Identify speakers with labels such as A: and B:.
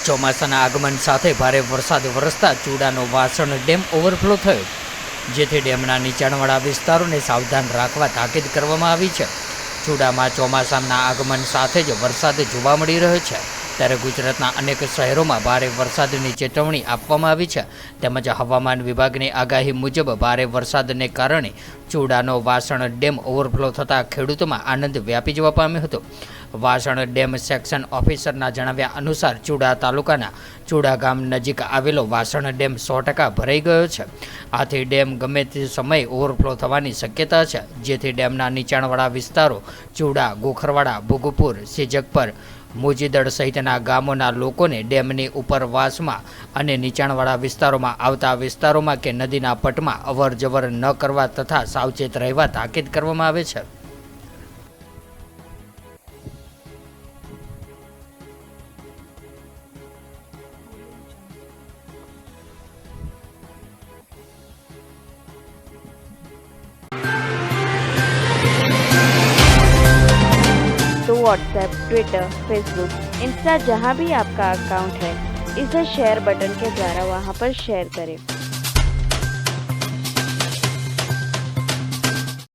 A: ચોમાસાના આગમન સાથે ભારે વરસાદ વરસતા ચૂડાનો વાસણ ડેમ ઓવરફ્લો થયો, જેથી ડેમના નીચાણવાળા વિસ્તારોને સાવધાન રાખવા તાકીદ કરવામાં આવી છે. ચૂડામાં ચોમાસાના આગમન સાથે જ વરસાદ જોવા મળી રહ્યો છે, ત્યારે ગુજરાતના અનેક શહેરોમાં ભારે વરસાદની ચેતવણી આપવામાં આવી છે. તેમજ હવામાન વિભાગની આગાહી મુજબ ભારે વરસાદને કારણે ચૂડાનો વાસણ ડેમ ઓવરફ્લો થતાં ખેડૂતોમાં આનંદ વ્યાપી જવા પામ્યો હતો. વાસણ ડેમ સેક્શન ઓફિસરના જણાવ્યા અનુસાર ચૂડા તાલુકાના ચૂડા ગામ નજીક આવેલો વાસણ ડેમ 100% ભરાઈ ગયો છે. આથી ડેમ ગમે તે સમયે ઓવરફ્લો થવાની શક્યતા છે, જેથી ડેમના નીચાણવાળા વિસ્તારો ચૂડા, ગોખરવાડા, ભોગપુર, સિજકપર, મોજીદડ સહિતના ગામોના લોકોને ડેમની ઉપરવાસમાં અને નીચાણવાળા વિસ્તારોમાં આવતા વિસ્તારોમાં કે નદીના પટમાં અવર જવર ન કરવા તથા સાવચેત રહેવા તાકીદ કરવામાં આવે છે.
B: तो व्हाट्सएप, ट्विटर, फेसबुक, इंस्टा जहाँ भी आपका अकाउंट है, इसे शेयर बटन के द्वारा वहाँ पर शेयर करें.